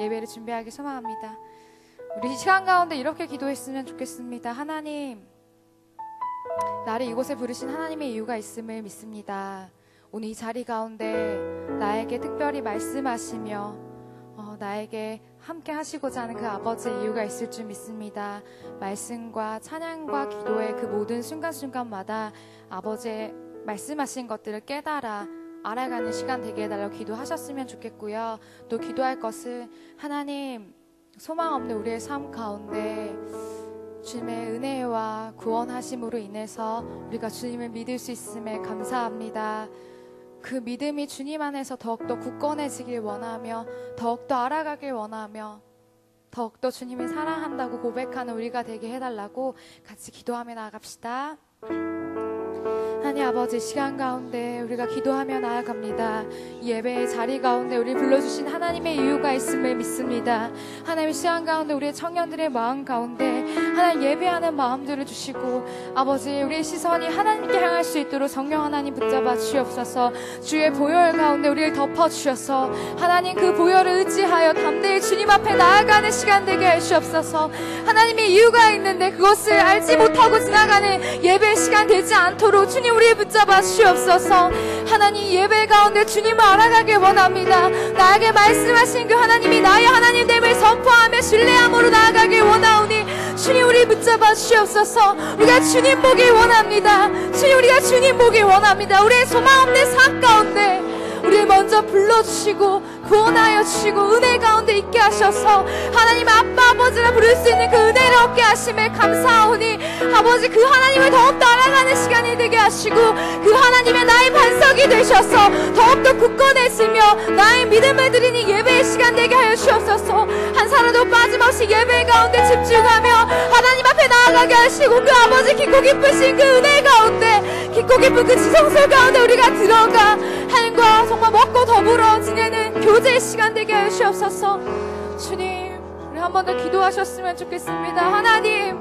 예배를 준비하기 소망합니다. 우리 시간 가운데 이렇게 기도했으면 좋겠습니다. 하나님, 나를 이곳에 부르신 하나님의 이유가 있음을 믿습니다. 오늘 이 자리 가운데 나에게 특별히 말씀하시며 나에게 함께 하시고자 하는 그 아버지의 이유가 있을 줄 믿습니다. 말씀과 찬양과 기도의 그 모든 순간순간마다 아버지의 말씀하신 것들을 깨달아 알아가는 시간 되게 해달라고 기도하셨으면 좋겠고요. 또 기도할 것은 하나님, 소망 없는 우리의 삶 가운데 주님의 은혜와 구원하심으로 인해서 우리가 주님을 믿을 수 있음에 감사합니다. 그 믿음이 주님 안에서 더욱더 굳건해지길 원하며 더욱더 알아가길 원하며 더욱더 주님을 사랑한다고 고백하는 우리가 되게 해달라고 같이 기도하며 나아갑시다. 하나님 아버지, 시간 가운데 우리가 기도하며 나아갑니다. 이 예배의 자리 가운데 우리 불러주신 하나님의 이유가 있음을 믿습니다. 하나님, 시간 가운데 우리의 청년들의 마음 가운데 하나님 예배하는 마음들을 주시고 아버지, 우리의 시선이 하나님께 향할 수 있도록 성령 하나님 붙잡아 주옵소서. 주의 보혈 가운데 우리를 덮어주셔서 하나님 그 보혈을 의지하여 담대히 주님 앞에 나아가는 시간 되게 해 주옵소서. 하나님의 이유가 있는데 그것을 알지 못하고 지나가는 예배 시간 되지 않도록 주님 우리를 붙잡아 주옵소서. 하나님, 예배 가운데 주님을 알아가길 원합니다. 나에게 말씀하신 그 하나님이 나의 하나님됨을 선포하며 신뢰함으로 나아가길 원하오니 주님 우리 붙잡아 주옵소서. 우리가 주님 보길 원합니다. 주님, 우리가 주님 보길 원합니다. 우리의 소망 없는 삶 가운데 우리를 먼저 불러주시고 구원하여 주시고 은혜 가운데 있게 하셔서 하나님 아빠 아버지라 부를 수 있는 그 은혜를 얻게 하심에 감사하오니 아버지, 그 하나님을 더욱더 알아가는 시간이 되게 하시고 그 하나님의 나의 반석이 되셔서 더욱더 굳건해지며 나의 믿음을 드리는 예배의 시간 되게 하여 주옵소서. 한 사람도 빠짐없이 예배 가운데 집중하며 하나님 앞에 나아가게 하시고 그 아버지 깊고 깊으신 그 은혜 가운데 깊고 깊은 그 지성소 가운데 우리가 들어가 하나님과 정말 먹고 더불어 지내는 교제의 시간 되게 하여 주옵소서. 주님, 우리 한 번 더 기도하셨으면 좋겠습니다. 하나님,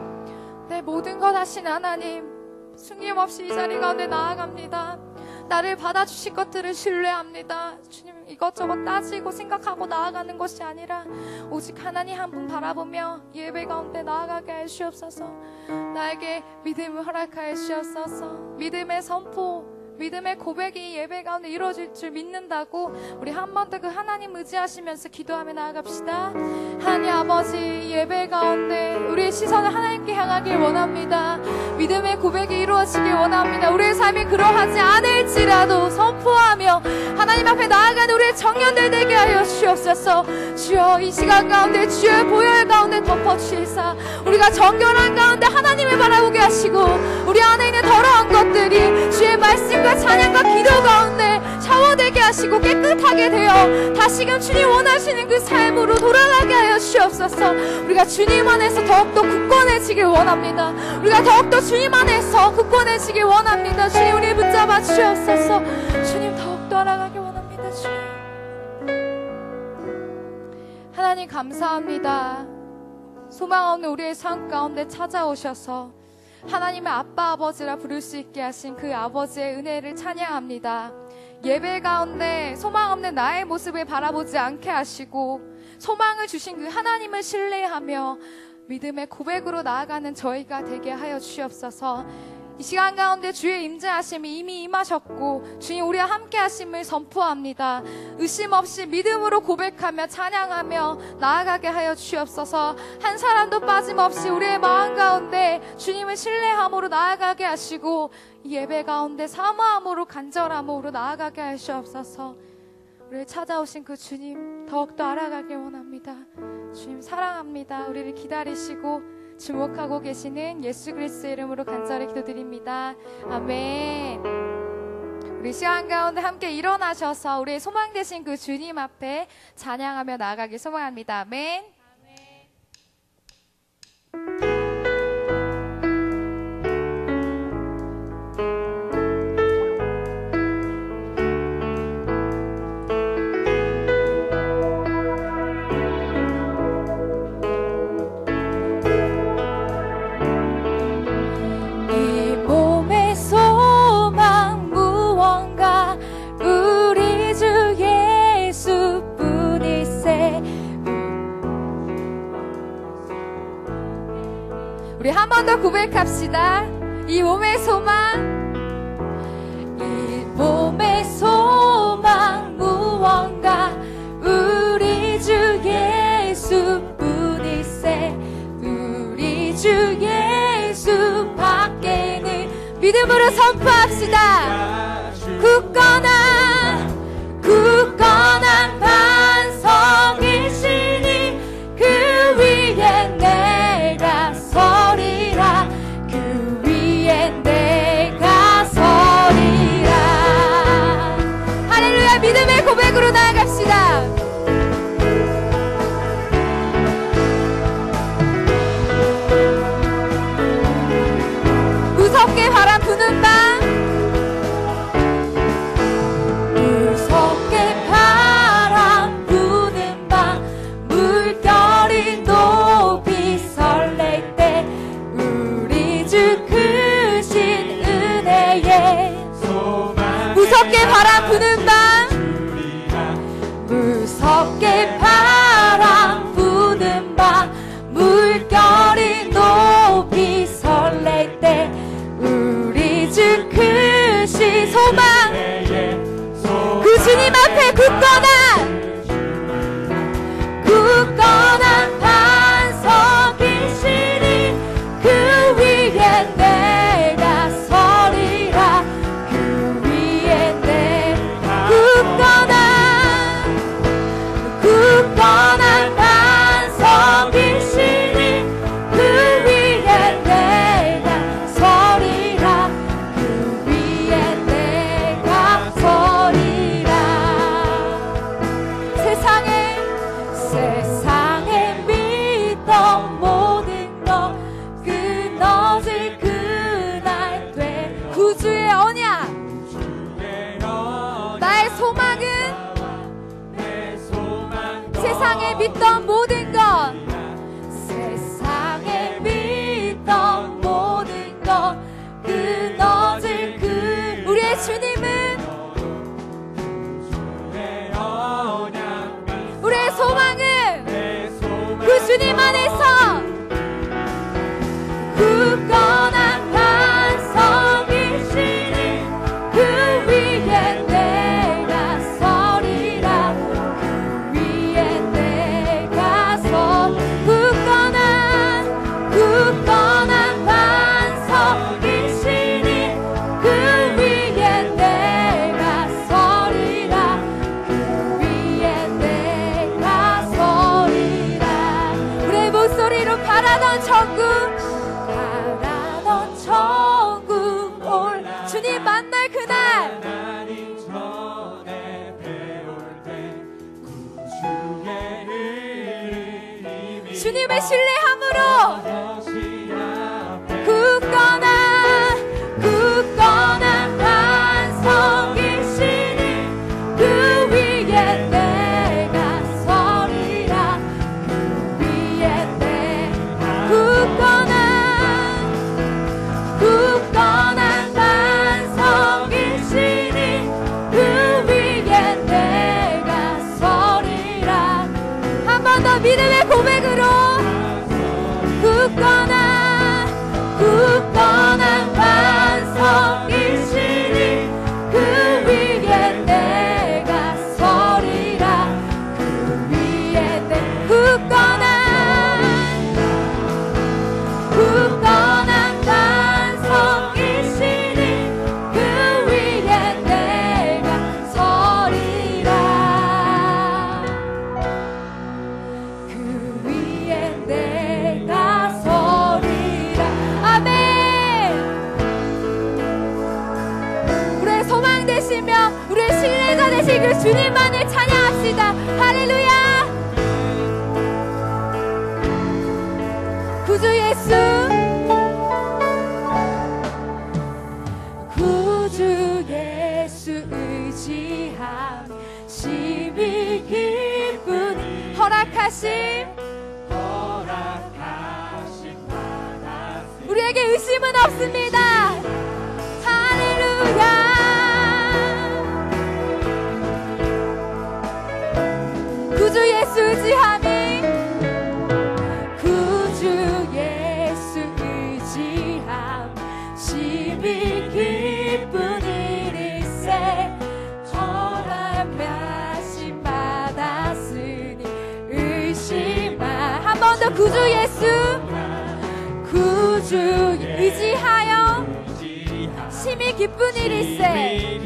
내 모든 것 하신 하나님, 숨김없이 이 자리 가운데 나아갑니다. 나를 받아주실 것들을 신뢰합니다. 주님, 이것저것 따지고 생각하고 나아가는 것이 아니라 오직 하나님 한 분 바라보며 예배 가운데 나아가게 해 주옵소서. 나에게 믿음을 허락하여 주옵소서. 믿음의 선포, 믿음의 고백이 예배 가운데 이루어질 줄 믿는다고 우리 한 번 더 그 하나님 의지하시면서 기도하며 나아갑시다. 하나님 아버지, 예배 가운데 우리의 시선을 하나님께 향하길 원합니다. 믿음의 고백이 이루어지길 원합니다. 우리의 삶이 그러하지 않을지라도 선포하며 하나님 앞에 나아가는 우리의 청년들 되게 하여 주옵소서. 주여, 이 시간 가운데 주의 보혈 가운데 덮어주시사 우리가 정결한 가운데 하나님을 바라보게 하시고 우리 안에 있는 더러운 것들이 주의 말씀과 찬양과 기도 가운데 샤워되게 하시고 깨끗하게 되어 다시금 주님 원하시는 그 삶으로 돌아가게 하여 주옵소서. 우리가 주님 안에서 더욱더 굳건해지길 원합니다. 우리가 더욱더 주님 안에서 굳건해지길 원합니다. 주님, 우리 붙잡아 주옵소서. 주님, 더욱더 알아가길 원합니다. 주님, 하나님 감사합니다. 소망 없는 우리의 삶 가운데 찾아오셔서 하나님의 아빠 아버지라 부를 수 있게 하신 그 아버지의 은혜를 찬양합니다. 예배 가운데 소망 없는 나의 모습을 바라보지 않게 하시고 소망을 주신 그 하나님을 신뢰하며 믿음의 고백으로 나아가는 저희가 되게 하여 주시옵소서. 이 시간 가운데 주의 임재하심이 이미 임하셨고 주님 우리와 함께 하심을 선포합니다. 의심 없이 믿음으로 고백하며 찬양하며 나아가게 하여 주시옵소서. 한 사람도 빠짐없이 우리의 마음 가운데 주님을 신뢰함으로 나아가게 하시고 이 예배 가운데 사모함으로 간절함으로 나아가게 하시옵소서. 우리를 찾아오신 그 주님 더욱더 알아가길 원합니다. 주님 사랑합니다. 우리를 기다리시고 주목하고 계시는 예수 그리스도의 이름으로 간절히 기도드립니다. 아멘. 우리 시간 가운데 함께 일어나셔서 우리의 소망 되신 그 주님 앞에 찬양하며 나아가길 소망합니다. 아멘. 우리 주 예수뿐이세 우리 한 번 더 고백합시다. 이 몸의 소망, 이 몸의 소망 무언가 우리 주 예수뿐이세. 우리 주 예수 밖에는 믿음으로 선포합시다. 굳건한 반석이시니 그 위에 내가 서리라. 그 위에 내가 서리라. 할렐루야. 믿음의 고백으로 나아갑시다. 무섭게 바람 부는 밤, 무섭게 바람 부는 밤, 물결이 높이 설렐 때 우리 주 크신 은혜에 무섭게 바람 부는 밤, 무섭게 바람 부는 밤, 물결이 높이 설렐 때 우리 주 크신 소망, 그 주님 앞에 굳건한 반석이시니 그 위에 내가 서리라. 그 위에 내가 굳건한 반석이시니 그 위에 내가 서리라. 그 위에 내가 서리라. 세상에 믿던 모든 것 끊어질 그날 돼. 구주의 언약, 나의 소망은 세상에 믿던 모든 것, 세상에 믿던 모든 것 끊어질 우리의 주님은, 우리의 소망은 그 주님 안에서 굳건한 반석이시니 그 위에 내가 서리라. 그 위에 내가 굳건한 반석이시니 그 위에 내가 서리라. 그 위에 내가 서리라. 우리의 목소리로 바라던 천국 올 주님 만날 그날, 주님의 신뢰함으로 굳건한 반석이시니 그 위에 내가 서리라. 그 위에 내가 굳건한 반석이시니 그 위에 내가 서리라. 한 번 더 믿음의 고백으로 굳건한 반석이시니 그 위에 내가 서리라. 그 위에 내 굳건한 반석이시니 그 위에 내가 서리라. 그 위에 내가 서리라. 아멘. 우리의 소망 되시며 우리의 신뢰가 되실 그 주님만을 찬양합시다. 할렐루야. 구주 예수, 구주 예수 의지함 심히 기쁘니 허락하심 우리에게 의심은 없습니다. 할렐루야. 구주 예수 의지함이 구주 예수 번 더 구주 예수, 구주 의지하여 심히 기쁜 일일세.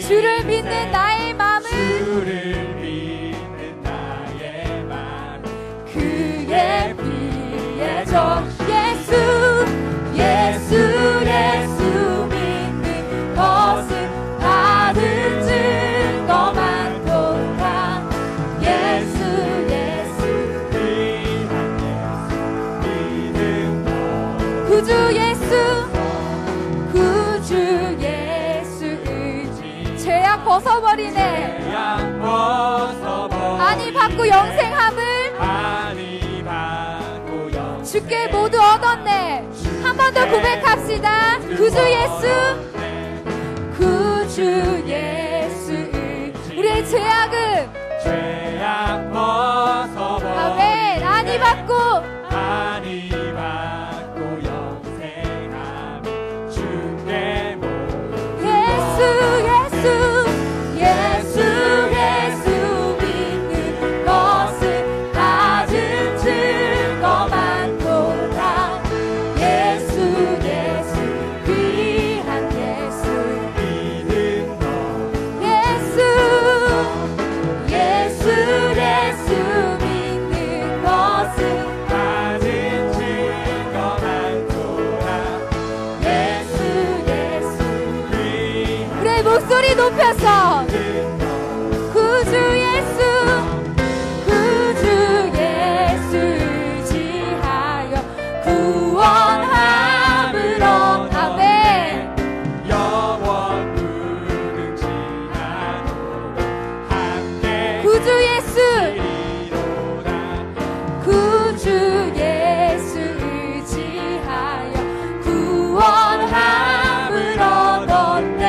주를 믿는 나의 마음은 그의 피에 젖. 예수 예수 예수 믿는 것은 받은 증거 많도다. 예수 예수 믿는 것. 구주 예수 구주 예수 의지. 죄악 벗어버리네. 아니 받고 영생함을 주께 모두 얻었네. 한 번 더 고백합시다. 구주 예수 구주 예수 우리의 죄악은 아멘. 아니 받고 영생함 주께 모두 예수 예수 예수 예수 믿는 것은 받은 증거 많도다. 예수 예수 귀한 예수 믿는 것. 예수 예수 예수 믿는 것은 받은 증거 많도다. 예수 예수. 귀한 우리의 목소리 높여서 구주 예수 구주 예수 의지하여 구원함을 얻아매. 영원 무능치 않도록 함께 구주 예수 이로다. 구주 예수 의지하여 구원함을 얻었네.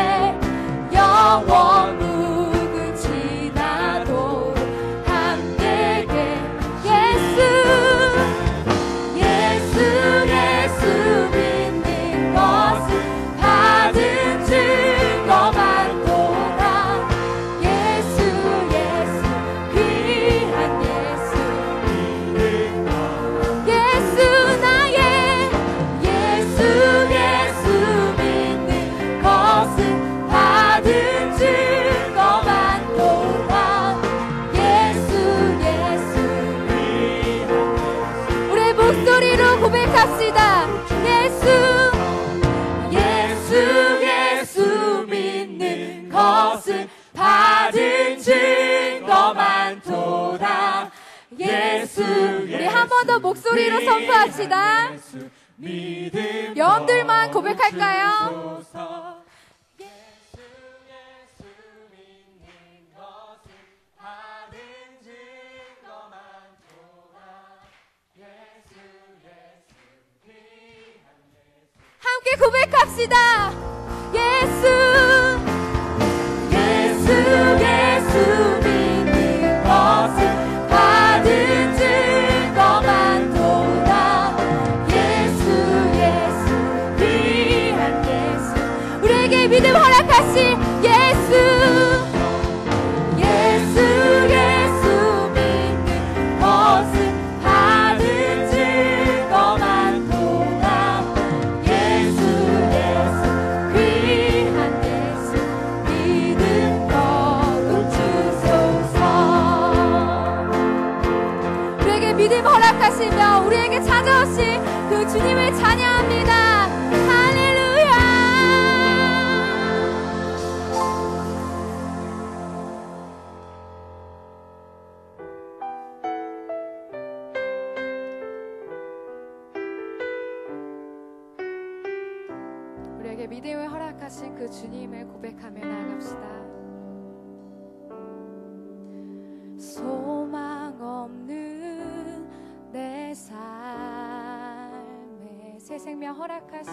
영원 무궁치 나도록 함께 예수 예수 예수 믿는 것은 받은 증거 많도다. 예수 예수 귀한 예수 믿는 것. 예수 나의 예수 예수 믿는 것은 받은 증거 많도다. 예수 예수 우리의 목소리로 고백합시다. 예수 예수 예수 믿는 것은 받은 증거 많도다. 예수 우리 한 번 더 목소리로 선포합시다. 믿음 여러분들만 고백할까요? 예수 예수 믿는 것은 받은 증거 많도다. 예수 예수 귀한 예수. 함께 고백합시다. 예수 예수 예수 믿는 것은 받은 증거 많도다. 예수 예수 귀한 예수 우리에게 믿음 허락하신 예수 예수 예수 믿는 것은 받은 증거 많도다. 예수 예수 귀한 예수 믿음 거룩 주소서. 우리에게 믿음 허락하시며 우리에게 찾아오신 그 주님을 찬양합니다. 할렐루야. 우리에게 믿음을 허락하신 그 주님을 고백하며 나아갑시다. 소망 없는 내 삶에 새 생명 허락하신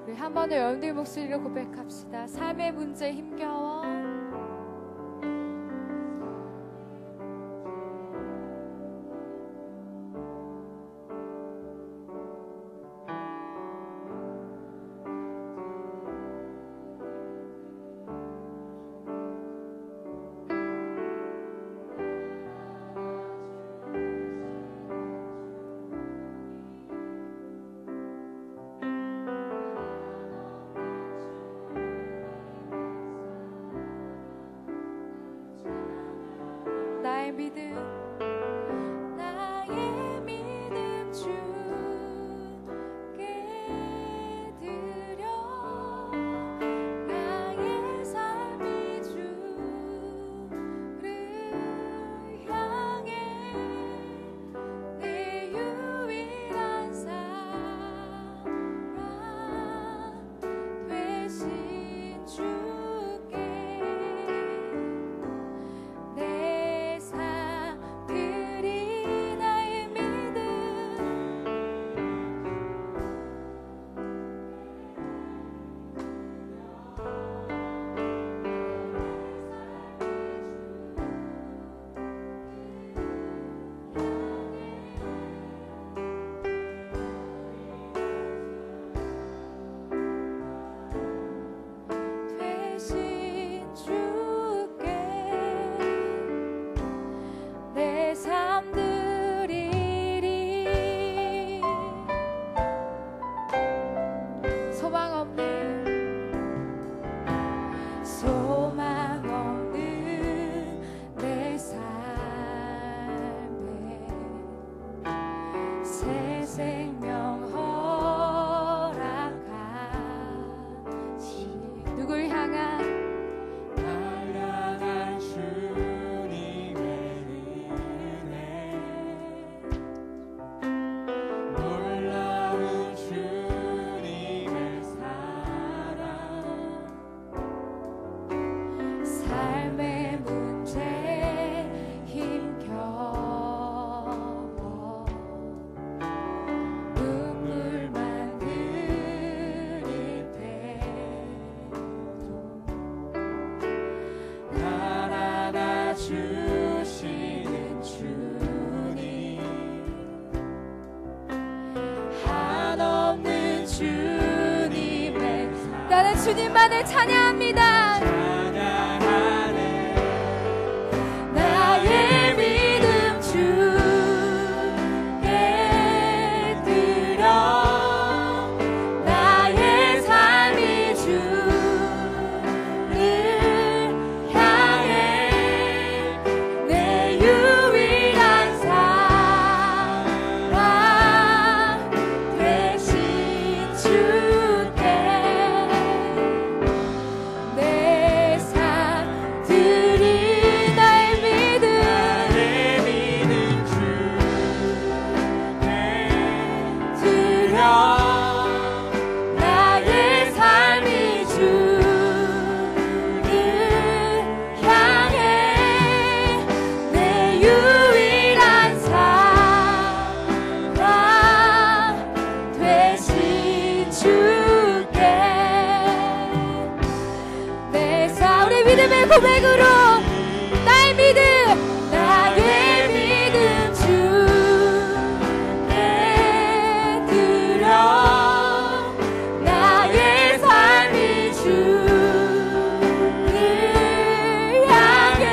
우리 한 번 더 여러분들 목소리로 고백합시다. 삶의 문제에 힘겨워 나의 믿음 주께 드려 나의 삶이 주를 향해 내 유일한 사랑 되신 주께 내 삶 드리 나의 믿음 되신 주께 내 삶 드리리 소망 없는 내 삶에 새 생명 허락하시 누굴 향한 날 향한 주님의 은혜 놀라운 주님의 사랑 삶의 문제 힘겨워 눈물만 흘릴 때도 날 안아주시는 주님 한없는 주님의 나는 주님만을 찬양합니다. 찬양하네 나의 믿음 주께 드려 나의 삶이 주를 향해 내 유일한 사랑 되신 주께 내 삶 드리 나의 믿음 나의 믿음 주께 드려 나의 삶이 주를 향해 내 유일한 사랑 되신 주께 내 삶 우리 믿음의 고백으로 나의 믿음 나의 믿음 주께 드려 나의 삶이 주를 향해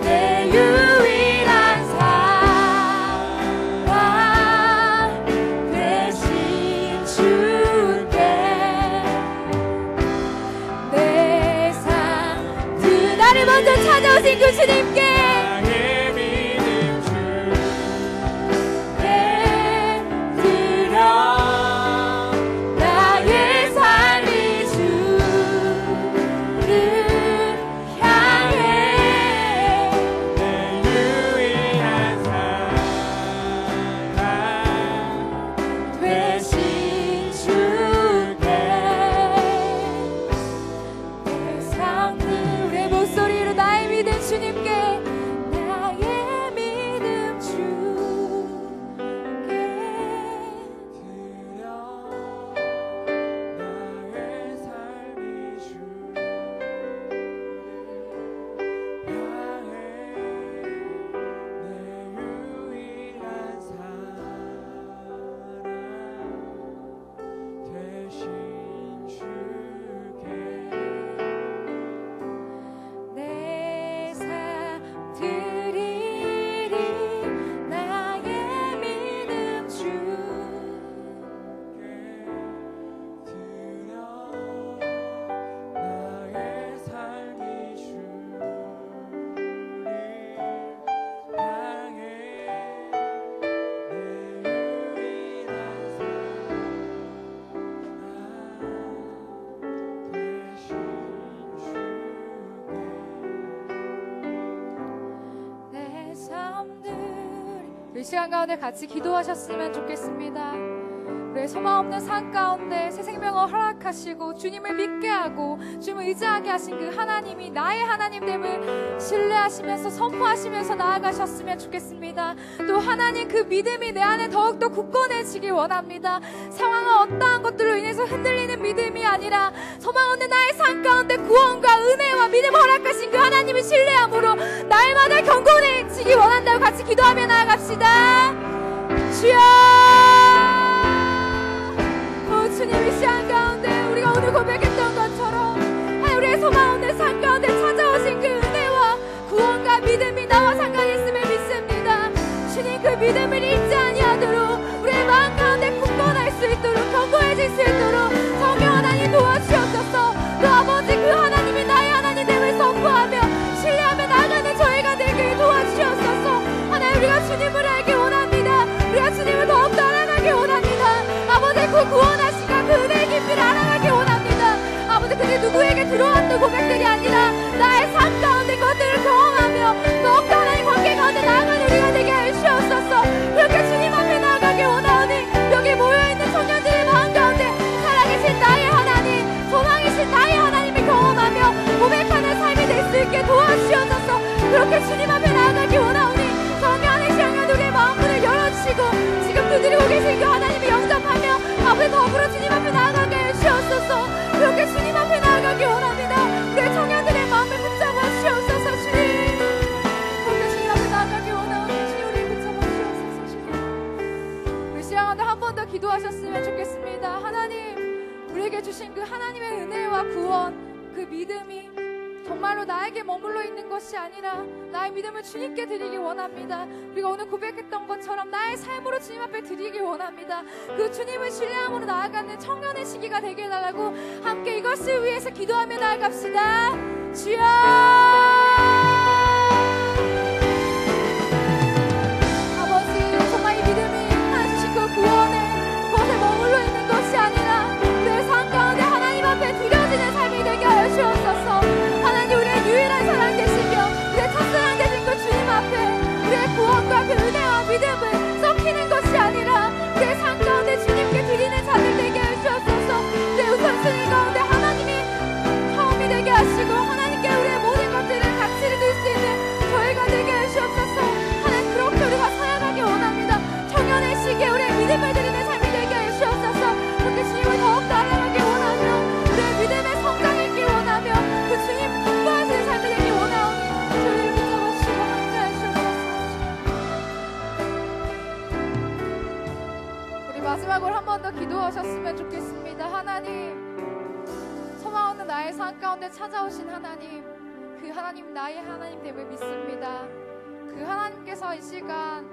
내 유일한 사랑 되신 주께 내 삶 나를 먼저 찾아오신 그 주님께 나의 믿음 주께 드려 나의 삶이 주를 향해 내 유일한 사랑 되신 주께 내 삶을 우리의 목소리로 나의 믿음 주님께 나의 믿음 주께 드려 나의 삶이 주를 향해 내 유일한 사랑 되신 주께 내 삶 우리 시간 가운데 같이 기도하셨으면 좋겠습니다. 우리의 소망 없는 삶 가운데 새 생명을 허락하시고 주님을 믿게 하고 주님을 의지하게 하신 그 하나님이 나의 하나님됨을 신뢰하시면서 선포하시면서 나아가셨으면 좋겠습니다. 또 하나님 그 믿음이 내 안에 더욱더 굳건해지길 원합니다. 상황은 어떠한 것들로 인해서 흔들리는 믿음이 아니라 소망 없는 나의 삶 가운데 구원과 은혜와 믿음을 허락하신 그 하나님을 신뢰함으로 날마다 경건해지길 원한다고 같이 기도하며 나아갑시다. 주여, 주님, 이 시간 가운데 우리가 오늘 고백했던 것처럼 우리의 소망 없는 삶 가운데 찾아오신 그 은혜와 구원과 믿음이 나와 상관이 있음을 믿습니다. 주님, 그 믿음을 잃지 아니하도록 우리의 마음 가운데 굳건할 수 있도록 견고해질 수 있도록 성령 하나님 도와주옵소서. 또 아버지 그 하나님이 나의 하나님됨을 선포하며 신뢰하며 나아가는 저희가 되길 도와주옵소서. 하나님, 우리가 주님을 알기 원합니다. 우리가 주님을 더욱더 알아가기 원합니다. 아버지 그 구원하신 그 은혜의 깊이를 알아가기 원합니다. 아버지, 그게 누구에게 들어왔던 고백들이 아니라 나의 삶 가운데 그것들을 경험하며 더욱더 하나님 관계 가운데 나아가는 우리가 되게 하시옵소서. 그렇게 주님 앞에 나아가기 원하오니 여기 모여있는 청년들의 마음 가운데 살아계신 나의 하나님, 소망이신 나의 하나님을 경험하며 고백하는 삶이 될 수 있게 도와주시옵소서. 그렇게 주님 앞에 나아가기 원하오니 성령의 시간에 우리의 마음문을 열어주시고 지금 두드리고 계신 그 하나님을 영접하며 아버지 더불어 주님 앞에 나아가게 해주시옵소서. 그렇게 주님 앞에 나아가기 원합니다. 우리의 청년들의 마음을 붙잡아 주시옵소서. 주님, 그렇게 주님 앞에 나아가기 원하오니 주님 우리를 붙잡아 주시옵소서. 주님, 우리 시간 가운데 한 번 더 기도하셨으면 좋겠습니다. 하나님, 우리에게 주신 그 하나님의 은혜와 구원, 그 믿음이 정말로 나에게 머물러 있는 것이 아니라 나의 믿음을 주님께 드리기 원합니다. 우리가 오늘 고백했던 것처럼 나의 삶으로 주님 앞에 드리기 원합니다. 그 주님을 신뢰함으로 나아가는 청년의 시기가 되게 해달라고 함께 이것을 위해서 기도하며 나아갑시다. 주여, 아버지, 정말 이 믿음이 하나님 주신 그 구원에 그것에 머물러 있는 것이 아니라 내 삶 가운데 하나님 앞에 드려지는 삶이 되게 하여 주옵소서. 하나님, 우리의 유일한 사랑 되시며 우리의 첫사랑 되신 그 주님 앞에 우리의 구원과 그 은혜와 믿음을 썩히는 것이 아니라 우리의 삶 가운데 주님께 드리는 자들 되게 하시옵소서. 내 우선순위 가운데 하나님이 처음이 되게 하시고 하나님께 우리의 모든 것들을 가치를 둘 수 있는 저희가 되게 하시옵소서. 하나님, 그렇게 우리가 살아가기 원합니다. 청년의 시기에 우리의 믿음을 드리는 삶이 되게 하시옵소서. 그렇게 주님을 더욱더 알아가기 원하며 우리의 믿음의 성장했기 원하며 그 주님 기뻐하시는 삶이 되기 원하오니 저희를 붙잡아주시고 함께하시옵소서. 우리 마지막으로 한 번 더 기도하셨으면 좋겠습니다. 하나님, 소망 없는 나의 삶 가운데 찾아오신 하나님, 그 하나님 나의 하나님됨을 믿습니다. 그 하나님께서 이 시간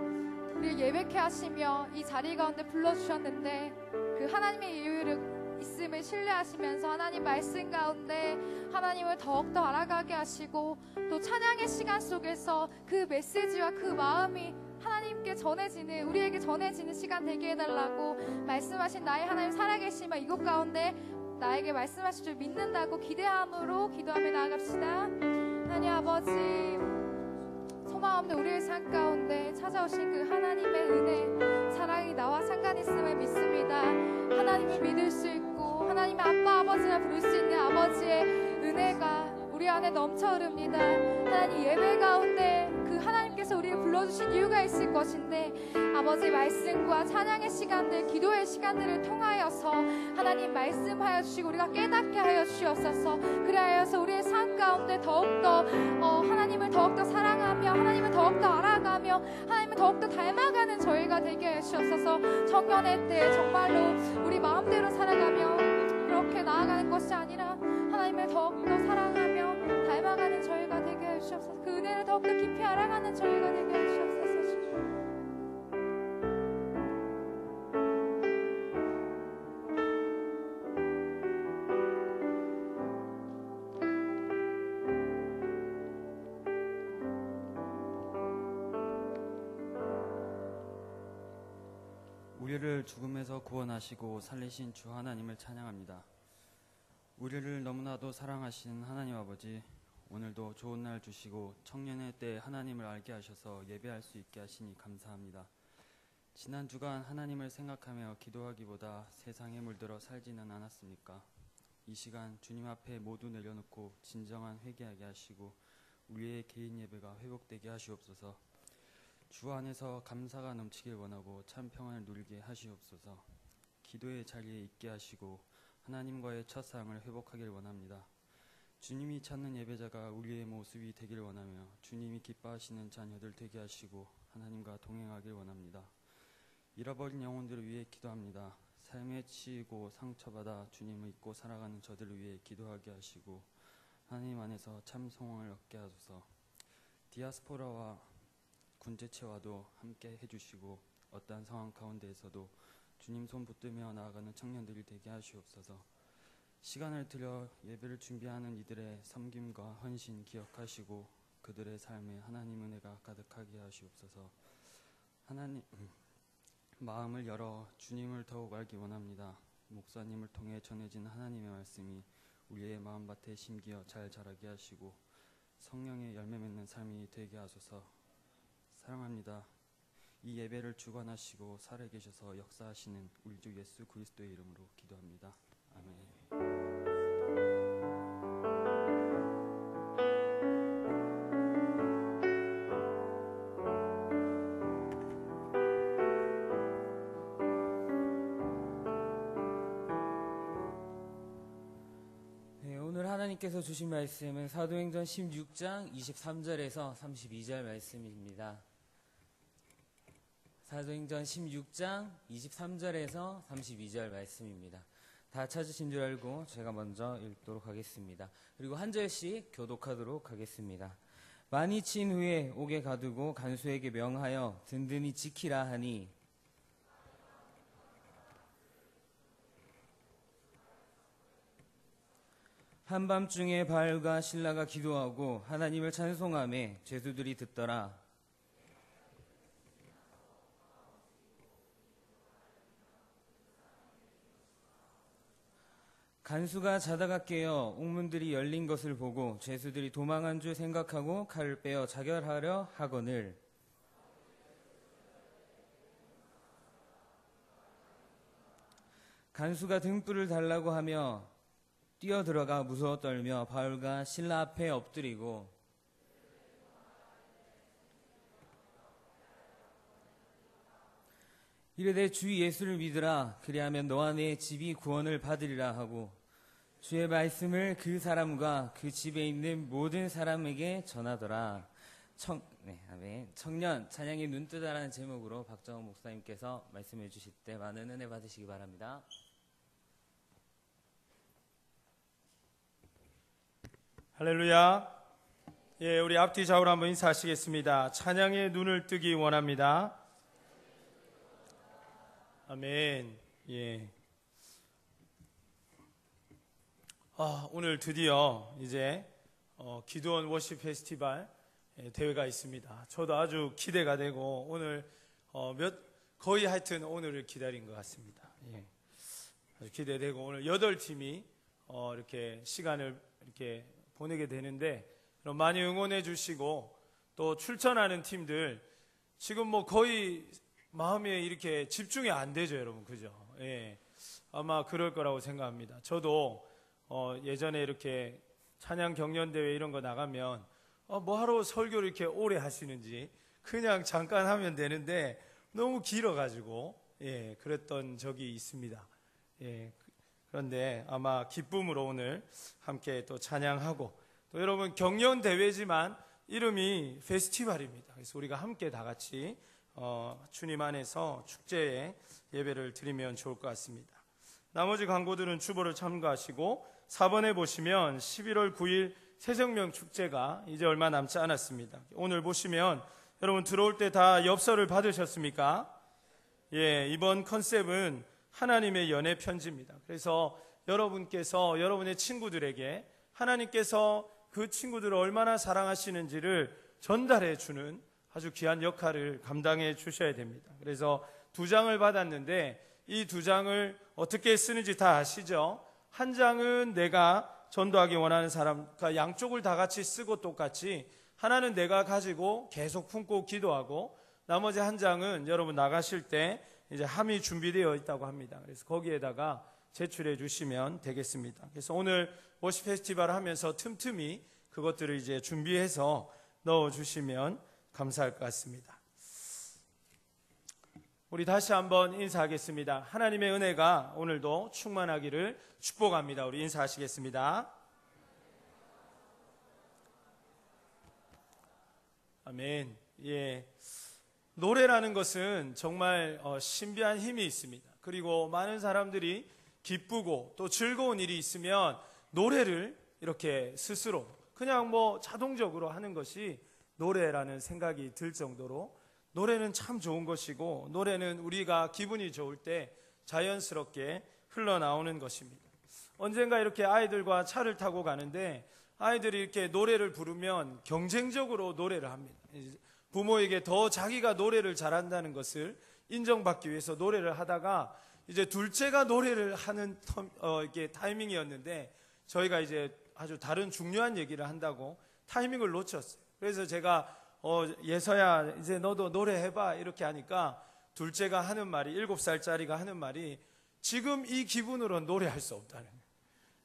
우리를 예배케 하시며 이 자리 가운데 불러주셨는데 그 하나님의 이유를 있음을 신뢰하시면서 하나님 말씀 가운데 하나님을 더욱더 알아가게 하시고 또 찬양의 시간 속에서 그 메시지와 그 마음이 하나님께 전해지는, 우리에게 전해지는 시간 되게 해달라고 말씀하신 나의 하나님 살아계시며 이곳 가운데 나에게 말씀하실 줄 믿는다고 기대함으로 기도하며 나아갑시다. 하나님 아버지, 소망 없는 우리의 삶 가운데 찾아오신 그 하나님의 은혜, 사랑이 나와 상관이 있음을 믿습니다. 하나님을 믿을 수 있고 하나님의 아빠 아버지라 부를 수 있는 아버지의 은혜가 우리 안에 넘쳐 흐릅니다. 하나님, 예배 가운데 그 하나님께서 우리를 불러주신 이유가 있을 것인데 아버지 말씀과 찬양의 시간들, 기도의 시간들을 통하여서 하나님 말씀하여 주시고 우리가 깨닫게 하여 주시옵소서. 그리하여서 우리의 삶 가운데 더욱더 하나님을 더욱더 사랑하며 하나님을 더욱더 알아가며 하나님을 더욱더 닮아가는 저희가 되게 하여 주옵소서. 청년의 때 정말로 우리 마음대로 살아가며 그렇게 나아가는 것이 아니라 하나님을 더욱더 사랑하며 닮아가는 저희가 되게 하여 주옵소서. 그 은혜를 더욱더 깊이 알아가는 저희가 되게 하여 주옵소서. 우리를 죽음에서 구원하시고 살리신 주 하나님을 찬양합니다. 우리를 너무나도 사랑하시는 하나님 아버지, 오늘도 좋은 날 주시고 청년의 때 하나님을 알게 하셔서 예배할 수 있게 하시니 감사합니다. 지난 주간 하나님을 생각하며 기도하기보다 세상에 물들어 살지는 않았습니까? 이 시간 주님 앞에 모두 내려놓고 진정한 회개하게 하시고 우리의 개인 예배가 회복되게 하시옵소서. 주 안에서 감사가 넘치길 원하고 참 평안을 누리게 하시옵소서. 기도의 자리에 있게 하시고 하나님과의 첫사랑을 회복하길 원합니다. 주님이 찾는 예배자가 우리의 모습이 되길 원하며 주님이 기뻐하시는 자녀들 되게 하시고 하나님과 동행하길 원합니다. 잃어버린 영혼들을 위해 기도합니다. 삶에 치이고 상처받아 주님을 잊고 살아가는 저들을 위해 기도하게 하시고 하나님 안에서 참 소망을 얻게 하소서. 디아스포라와 군제체와도 함께 해주시고 어떠한 상황 가운데에서도 주님 손 붙들며 나아가는 청년들이 되게 하시옵소서. 시간을 들여 예배를 준비하는 이들의 섬김과 헌신 기억하시고 그들의 삶에 하나님 은혜가 가득하게 하시옵소서. 하나님 마음을 열어 주님을 더욱 알기 원합니다. 목사님을 통해 전해진 하나님의 말씀이 우리의 마음밭에 심기어 잘 자라게 하시고 성령의 열매 맺는 삶이 되게 하소서. 사랑합니다. 이 예배를 주관하시고 살아계셔서 역사하시는 우리 주 예수 그리스도의 이름으로 기도합니다. 아멘. 하나님께서 주신 말씀은 사도행전 16장 23절에서 32절 말씀입니다. 사도행전 16장 23절에서 32절 말씀입니다. 다 찾으신 줄 알고 제가 먼저 읽도록 하겠습니다. 그리고 한 절씩 교독하도록 하겠습니다. 많이 친 후에 옥에 가두고 간수에게 명하여 든든히 지키라 하니 한밤중에 바알과 실라가 기도하고 하나님을 찬송하며 죄수들이 듣더라. 간수가 자다가 깨어 옥문들이 열린 것을 보고 죄수들이 도망한 줄 생각하고 칼을 빼어 자결하려 하거늘 간수가 등불을 달라고 하며 뛰어들어가 무서워 떨며 바울과 실라 앞에 엎드리고 이르되 주 예수를 믿으라. 그리하면 너와 내 집이 구원을 받으리라 하고 주의 말씀을 그 사람과 그 집에 있는 모든 사람에게 전하더라. 아멘. 청년 찬양의 눈뜨다라는 제목으로 박정호 목사님께서 말씀해 주실 때 많은 은혜 받으시기 바랍니다. 할렐루야. 예, 우리 앞뒤 좌우로 한번 인사하시겠습니다. 찬양의 눈을 뜨기 원합니다. 아멘. 예. 오늘 드디어 이제 기도원 워십 페스티벌 대회가 있습니다. 저도 아주 기대가 되고 오늘 거의 하여튼 오늘을 기다린 것 같습니다. 예. 아주 기대되고 오늘 8팀이 이렇게 시간을 이렇게 보내게 되는데 많이 응원해 주시고 또 출전하는 팀들 지금 뭐 거의 마음에 이렇게 집중이 안 되죠, 여러분. 그죠? 예. 아마 그럴 거라고 생각합니다. 저도 예전에 이렇게 찬양 경연대회 이런 거 나가면 뭐 하러 설교를 이렇게 오래 하시는지 그냥 잠깐 하면 되는데 너무 길어가지고 예, 그랬던 적이 있습니다. 예. 그런데 아마 기쁨으로 오늘 함께 또 찬양하고 또 여러분 경연대회지만 이름이 페스티벌입니다. 그래서 우리가 함께 다 같이 주님 안에서 축제의 예배를 드리면 좋을 것 같습니다. 나머지 광고들은 주보를 참고하시고 4번에 보시면 11월 9일 새생명 축제가 이제 얼마 남지 않았습니다. 오늘 보시면 여러분 들어올 때 다 엽서를 받으셨습니까? 예, 이번 컨셉은 하나님의 연애 편지입니다. 그래서 여러분께서 여러분의 친구들에게 하나님께서 그 친구들을 얼마나 사랑하시는지를 전달해 주는 아주 귀한 역할을 감당해 주셔야 됩니다. 그래서 2장을 받았는데 이 2장을 어떻게 쓰는지 다 아시죠? 한 장은 내가 전도하기 원하는 사람, 그러니까 양쪽을 다 같이 쓰고 똑같이 하나는 내가 가지고 계속 품고 기도하고 나머지 한 장은 여러분 나가실 때 이제 함이 준비되어 있다고 합니다. 그래서 거기에다가 제출해 주시면 되겠습니다. 그래서 오늘 워십 페스티벌 하면서 틈틈이 그것들을 이제 준비해서 넣어 주시면 감사할 것 같습니다. 우리 다시 한번 인사하겠습니다. 하나님의 은혜가 오늘도 충만하기를 축복합니다. 우리 인사하시겠습니다. 아멘. 예. 노래라는 것은 정말 신비한 힘이 있습니다. 그리고 많은 사람들이 기쁘고 또 즐거운 일이 있으면 노래를 이렇게 스스로 그냥 뭐 자동적으로 하는 것이 노래라는 생각이 들 정도로 노래는 참 좋은 것이고, 노래는 우리가 기분이 좋을 때 자연스럽게 흘러나오는 것입니다. 언젠가 이렇게 아이들과 차를 타고 가는데 아이들이 이렇게 노래를 부르면 경쟁적으로 노래를 합니다. 부모에게 더 자기가 노래를 잘한다는 것을 인정받기 위해서 노래를 하다가 이제 둘째가 노래를 하는 이게 타이밍이었는데 저희가 이제 아주 다른 중요한 얘기를 한다고 타이밍을 놓쳤어요. 그래서 제가 예서야 이제 너도 노래해봐 이렇게 하니까 둘째가 하는 말이, 7살짜리가 하는 말이, 지금 이 기분으로는 노래할 수 없다는 거예요.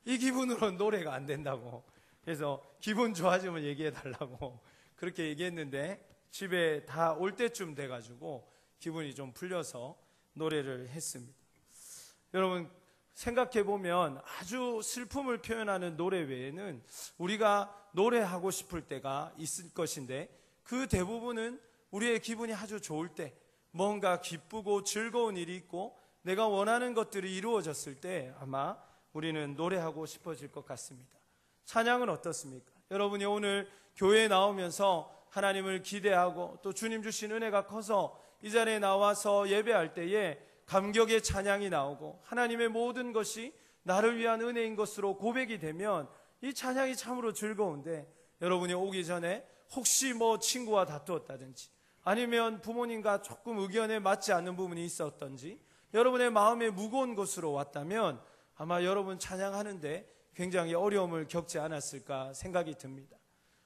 이 기분으로는 노래가 안 된다고. 그래서 기분 좋아지면 얘기해 달라고 그렇게 얘기했는데 집에 다 올 때쯤 돼가지고 기분이 좀 풀려서 노래를 했습니다. 여러분 생각해 보면 아주 슬픔을 표현하는 노래 외에는 우리가 노래하고 싶을 때가 있을 것인데, 그 대부분은 우리의 기분이 아주 좋을 때, 뭔가 기쁘고 즐거운 일이 있고 내가 원하는 것들이 이루어졌을 때 아마 우리는 노래하고 싶어질 것 같습니다. 찬양은 어떻습니까? 여러분이 오늘 교회에 나오면서 하나님을 기대하고 또 주님 주신 은혜가 커서 이 자리에 나와서 예배할 때에 감격의 찬양이 나오고 하나님의 모든 것이 나를 위한 은혜인 것으로 고백이 되면 이 찬양이 참으로 즐거운데, 여러분이 오기 전에 혹시 뭐 친구와 다투었다든지 아니면 부모님과 조금 의견에 맞지 않는 부분이 있었던지 여러분의 마음에 무거운 것으로 왔다면 아마 여러분 찬양하는데 굉장히 어려움을 겪지 않았을까 생각이 듭니다.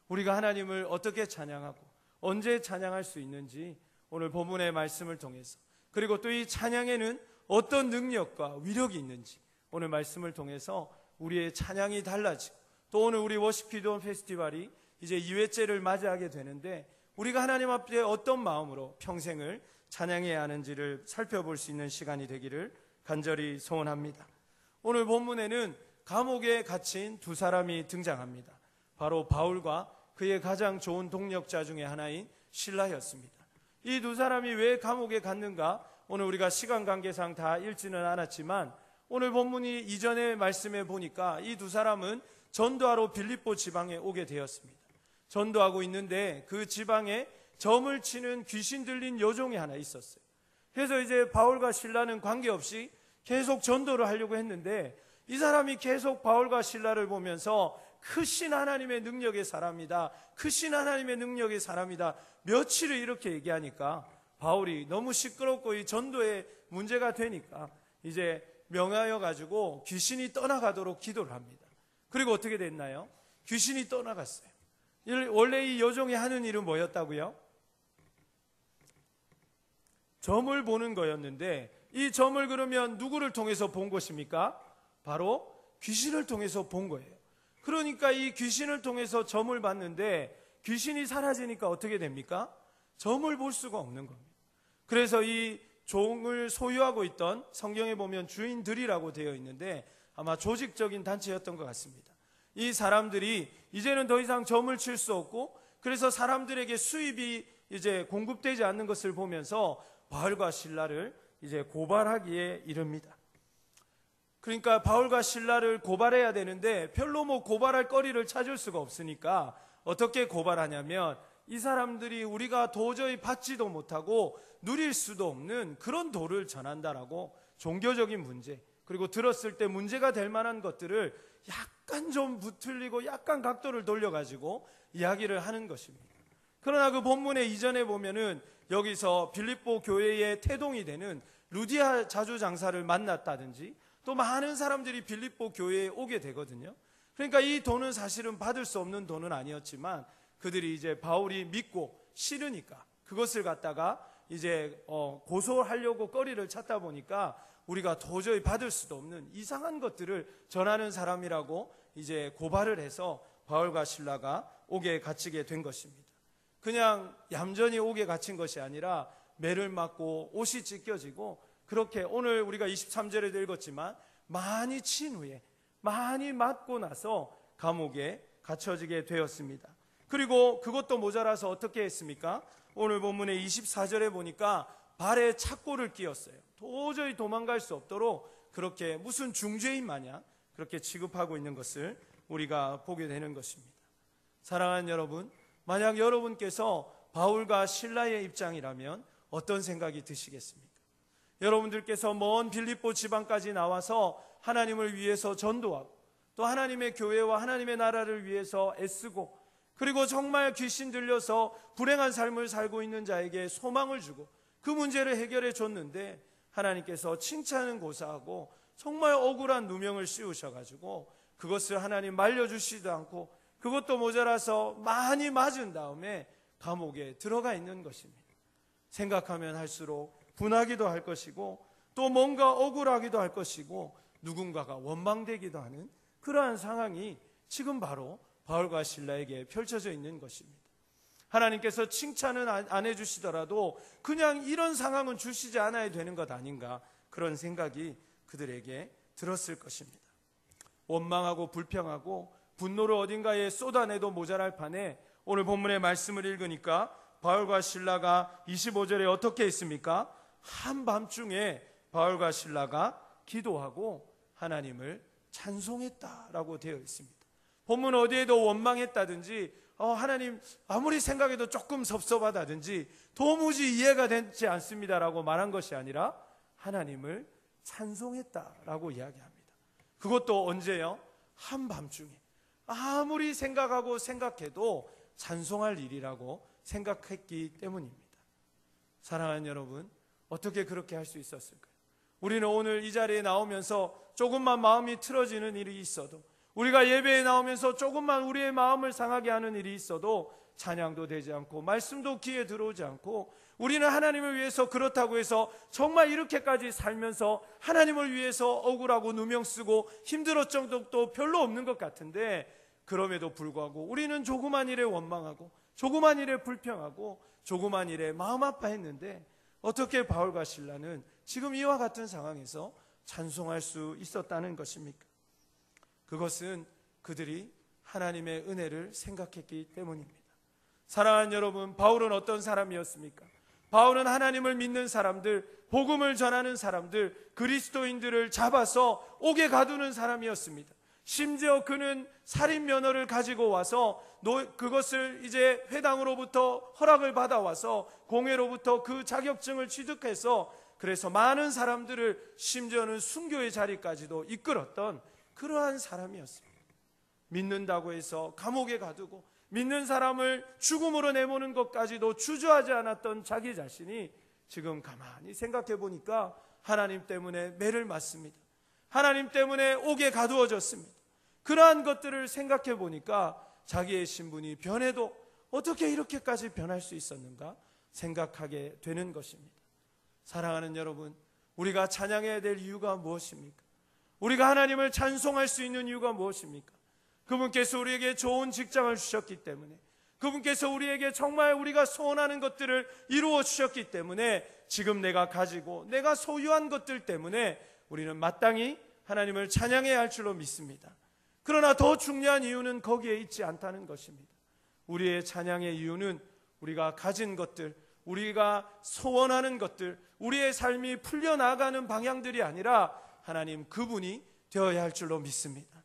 우리가 하나님을 어떻게 찬양하고 언제 찬양할 수 있는지 오늘 본문의 말씀을 통해서, 그리고 또 이 찬양에는 어떤 능력과 위력이 있는지 오늘 말씀을 통해서 우리의 찬양이 달라지고, 또 오늘 우리 워십 기도원 페스티벌이 이제 2회째를 맞이하게 되는데 우리가 하나님 앞에 어떤 마음으로 평생을 찬양해야 하는지를 살펴볼 수 있는 시간이 되기를 간절히 소원합니다. 오늘 본문에는 감옥에 갇힌 두 사람이 등장합니다. 바로 바울과 그의 가장 좋은 동력자 중에 하나인 실라였습니다. 이 두 사람이 왜 감옥에 갔는가 오늘 우리가 시간 관계상 다 읽지는 않았지만 오늘 본문이 이전의 말씀에 보니까 이 두 사람은 전도하러 빌립보 지방에 오게 되었습니다. 전도하고 있는데 그 지방에 점을 치는 귀신 들린 여종이 하나 있었어요. 그래서 이제 바울과 실라는 관계없이 계속 전도를 하려고 했는데 이 사람이 계속 바울과 실라를 보면서 크신 하나님의 능력의 사람이다, 크신 하나님의 능력의 사람이다 며칠을 이렇게 얘기하니까 바울이 너무 시끄럽고 이 전도에 문제가 되니까 이제 명하여 가지고 귀신이 떠나가도록 기도를 합니다. 그리고 어떻게 됐나요? 귀신이 떠나갔어요. 원래 이 여종이 하는 일은 뭐였다고요? 점을 보는 거였는데 이 점을 그러면 누구를 통해서 본 것입니까? 바로 귀신을 통해서 본 거예요. 그러니까 이 귀신을 통해서 점을 봤는데 귀신이 사라지니까 어떻게 됩니까? 점을 볼 수가 없는 겁니다. 그래서 이 종을 소유하고 있던, 성경에 보면 주인들이라고 되어 있는데 아마 조직적인 단체였던 것 같습니다. 이 사람들이 이제는 더 이상 점을 칠 수 없고 그래서 사람들에게 수입이 이제 공급되지 않는 것을 보면서 바울과 실라를 이제 고발하기에 이릅니다. 그러니까 바울과 실라를 고발해야 되는데 별로 뭐 고발할 거리를 찾을 수가 없으니까 어떻게 고발하냐면 이 사람들이 우리가 도저히 받지도 못하고 누릴 수도 없는 그런 도를 전한다라고 종교적인 문제, 그리고 들었을 때 문제가 될 만한 것들을 약간 좀 부틀리고 약간 각도를 돌려가지고 이야기를 하는 것입니다. 그러나 그 본문의 이전에 보면은 여기서 빌립보 교회의 태동이 되는 루디아 자주장사를 만났다든지 또 많은 사람들이 빌립보 교회에 오게 되거든요. 그러니까 이 돈은 사실은 받을 수 없는 돈은 아니었지만 그들이 이제 바울이 믿고 싫으니까 그것을 갖다가 이제 고소하려고 거리를 찾다 보니까 우리가 도저히 받을 수도 없는 이상한 것들을 전하는 사람이라고 이제 고발을 해서 바울과 실라가 옥에 갇히게 된 것입니다. 그냥 얌전히 옥에 갇힌 것이 아니라 매를 맞고 옷이 찢겨지고, 그렇게 오늘 우리가 23절에도 읽었지만 많이 친 후에, 많이 맞고 나서 감옥에 갇혀지게 되었습니다. 그리고 그것도 모자라서 어떻게 했습니까? 오늘 본문의 24절에 보니까 발에 착고를 끼웠어요. 도저히 도망갈 수 없도록 그렇게 무슨 중죄인 마냥 그렇게 취급하고 있는 것을 우리가 보게 되는 것입니다. 사랑하는 여러분, 만약 여러분께서 바울과 실라의 입장이라면 어떤 생각이 드시겠습니까? 여러분들께서 먼 빌립보 지방까지 나와서 하나님을 위해서 전도하고, 또 하나님의 교회와 하나님의 나라를 위해서 애쓰고, 그리고 정말 귀신 들려서 불행한 삶을 살고 있는 자에게 소망을 주고 그 문제를 해결해 줬는데, 하나님께서 칭찬은 고사하고 정말 억울한 누명을 씌우셔가지고 그것을 하나님 말려주시지도 않고, 그것도 모자라서 많이 맞은 다음에 감옥에 들어가 있는 것입니다. 생각하면 할수록 분하기도 할 것이고, 또 뭔가 억울하기도 할 것이고, 누군가가 원망되기도 하는 그러한 상황이 지금 바로 바울과 실라에게 펼쳐져 있는 것입니다. 하나님께서 칭찬은 안 해주시더라도 그냥 이런 상황은 주시지 않아야 되는 것 아닌가, 그런 생각이 그들에게 들었을 것입니다. 원망하고 불평하고 분노를 어딘가에 쏟아내도 모자랄 판에 오늘 본문의 말씀을 읽으니까 바울과 실라가 25절에 어떻게 했습니까? 한밤중에 바울과 실라가 기도하고 하나님을 찬송했다라고 되어 있습니다. 본문 어디에도 원망했다든지 하나님 아무리 생각해도 조금 섭섭하다든지 도무지 이해가 되지 않습니다라고 말한 것이 아니라 하나님을 찬송했다라고 이야기합니다. 그것도 언제요? 한밤중에. 아무리 생각하고 생각해도 찬송할 일이라고 생각했기 때문입니다. 사랑하는 여러분, 어떻게 그렇게 할 수 있었을까요? 우리는 오늘 이 자리에 나오면서 조금만 마음이 틀어지는 일이 있어도, 우리가 예배에 나오면서 조금만 우리의 마음을 상하게 하는 일이 있어도 찬양도 되지 않고 말씀도 귀에 들어오지 않고, 우리는 하나님을 위해서 그렇다고 해서 정말 이렇게까지 살면서 하나님을 위해서 억울하고 누명 쓰고 힘들었던 적도 별로 없는 것 같은데, 그럼에도 불구하고 우리는 조그만 일에 원망하고 조그만 일에 불평하고 조그만 일에 마음 아파했는데, 어떻게 바울과 실라는 지금 이와 같은 상황에서 찬송할 수 있었다는 것입니까? 그것은 그들이 하나님의 은혜를 생각했기 때문입니다. 사랑하는 여러분, 바울은 어떤 사람이었습니까? 바울은 하나님을 믿는 사람들, 복음을 전하는 사람들, 그리스도인들을 잡아서 옥에 가두는 사람이었습니다. 심지어 그는 살인 면허를 가지고 와서 그것을 이제 회당으로부터 허락을 받아와서 공회로부터 그 자격증을 취득해서, 그래서 많은 사람들을 심지어는 순교의 자리까지도 이끌었던 그러한 사람이었습니다. 믿는다고 해서 감옥에 가두고 믿는 사람을 죽음으로 내모는 것까지도 주저하지 않았던 자기 자신이 지금 가만히 생각해 보니까 하나님 때문에 매를 맞습니다. 하나님 때문에 옥에 가두어졌습니다. 그러한 것들을 생각해 보니까 자기의 신분이 변해도 어떻게 이렇게까지 변할 수 있었는가 생각하게 되는 것입니다. 사랑하는 여러분, 우리가 찬양해야 될 이유가 무엇입니까? 우리가 하나님을 찬송할 수 있는 이유가 무엇입니까? 그분께서 우리에게 좋은 직장을 주셨기 때문에, 그분께서 우리에게 정말 우리가 소원하는 것들을 이루어 주셨기 때문에, 지금 내가 가지고 내가 소유한 것들 때문에 우리는 마땅히 하나님을 찬양해야 할 줄로 믿습니다. 그러나 더 중요한 이유는 거기에 있지 않다는 것입니다. 우리의 찬양의 이유는 우리가 가진 것들, 우리가 소원하는 것들, 우리의 삶이 풀려나가는 방향들이 아니라 하나님 그분이 되어야 할 줄로 믿습니다.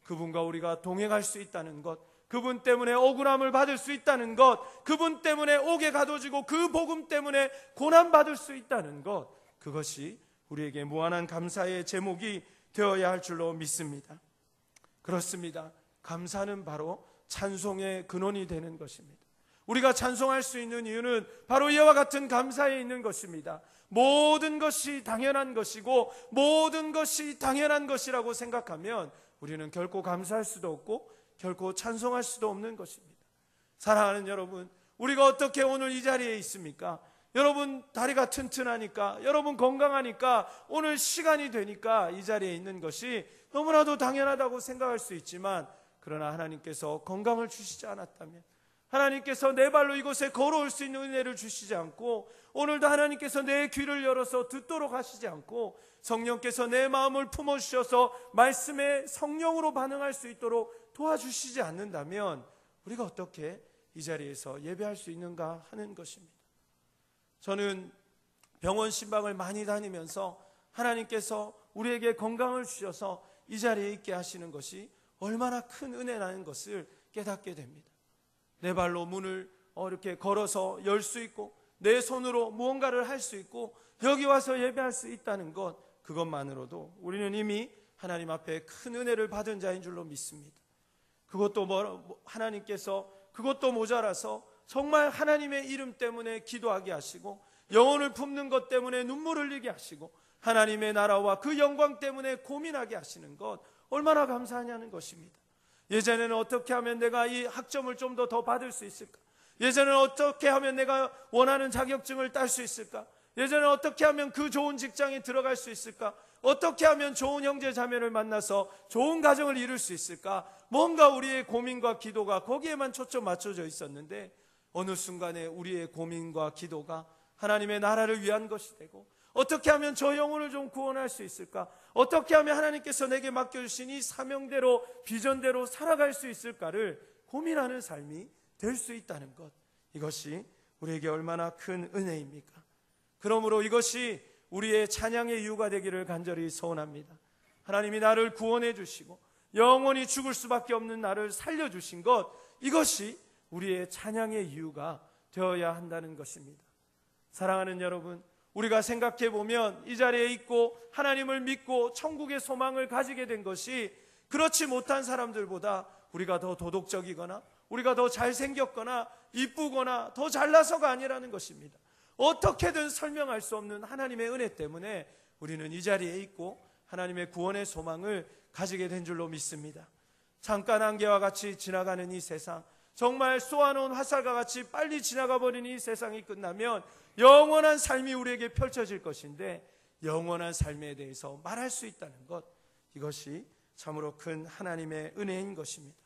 그분과 우리가 동행할 수 있다는 것, 그분 때문에 억울함을 받을 수 있다는 것, 그분 때문에 옥에 가둬지고 그 복음 때문에 고난받을 수 있다는 것, 그것이 우리에게 무한한 감사의 제목이 되어야 할 줄로 믿습니다. 그렇습니다. 감사는 바로 찬송의 근원이 되는 것입니다. 우리가 찬송할 수 있는 이유는 바로 이와 같은 감사에 있는 것입니다. 모든 것이 당연한 것이고 모든 것이 당연한 것이라고 생각하면 우리는 결코 감사할 수도 없고 결코 찬송할 수도 없는 것입니다. 사랑하는 여러분, 우리가 어떻게 오늘 이 자리에 있습니까? 여러분 다리가 튼튼하니까, 여러분 건강하니까, 오늘 시간이 되니까 이 자리에 있는 것이 너무나도 당연하다고 생각할 수 있지만, 그러나 하나님께서 건강을 주시지 않았다면, 하나님께서 내 발로 이곳에 걸어올 수 있는 은혜를 주시지 않고, 오늘도 하나님께서 내 귀를 열어서 듣도록 하시지 않고, 성령께서 내 마음을 품어주셔서 말씀에 성령으로 반응할 수 있도록 도와주시지 않는다면 우리가 어떻게 이 자리에서 예배할 수 있는가 하는 것입니다. 저는 병원 신방을 많이 다니면서 하나님께서 우리에게 건강을 주셔서 이 자리에 있게 하시는 것이 얼마나 큰 은혜라는 것을 깨닫게 됩니다. 내 발로 문을 이렇게 걸어서 열 수 있고, 내 손으로 무언가를 할 수 있고, 여기 와서 예배할 수 있다는 것, 그것만으로도 우리는 이미 하나님 앞에 큰 은혜를 받은 자인 줄로 믿습니다. 하나님께서 그것도 모자라서 정말 하나님의 이름 때문에 기도하게 하시고, 영혼을 품는 것 때문에 눈물을 흘리게 하시고, 하나님의 나라와 그 영광 때문에 고민하게 하시는 것, 얼마나 감사하냐는 것입니다. 예전에는 어떻게 하면 내가 이 학점을 좀 더 받을 수 있을까? 예전에는 어떻게 하면 내가 원하는 자격증을 딸 수 있을까? 예전에는 어떻게 하면 그 좋은 직장에 들어갈 수 있을까? 어떻게 하면 좋은 형제 자매를 만나서 좋은 가정을 이룰 수 있을까? 뭔가 우리의 고민과 기도가 거기에만 초점 맞춰져 있었는데, 어느 순간에 우리의 고민과 기도가 하나님의 나라를 위한 것이 되고, 어떻게 하면 저 영혼을 좀 구원할 수 있을까? 어떻게 하면 하나님께서 내게 맡겨주신 이 사명대로, 비전대로 살아갈 수 있을까를 고민하는 삶이 될 수 있다는 것, 이것이 우리에게 얼마나 큰 은혜입니까? 그러므로 이것이 우리의 찬양의 이유가 되기를 간절히 소원합니다. 하나님이 나를 구원해 주시고 영원히 죽을 수밖에 없는 나를 살려주신 것, 이것이 우리의 찬양의 이유가 되어야 한다는 것입니다. 사랑하는 여러분, 우리가 생각해 보면 이 자리에 있고 하나님을 믿고 천국의 소망을 가지게 된 것이 그렇지 못한 사람들보다 우리가 더 도덕적이거나 우리가 더 잘생겼거나 이쁘거나 더 잘나서가 아니라는 것입니다. 어떻게든 설명할 수 없는 하나님의 은혜 때문에 우리는 이 자리에 있고 하나님의 구원의 소망을 가지게 된 줄로 믿습니다. 잠깐 안개와 같이 지나가는 이 세상, 정말 쏘아놓은 화살과 같이 빨리 지나가 버리는 이 세상이 끝나면 영원한 삶이 우리에게 펼쳐질 것인데, 영원한 삶에 대해서 말할 수 있다는 것, 이것이 참으로 큰 하나님의 은혜인 것입니다.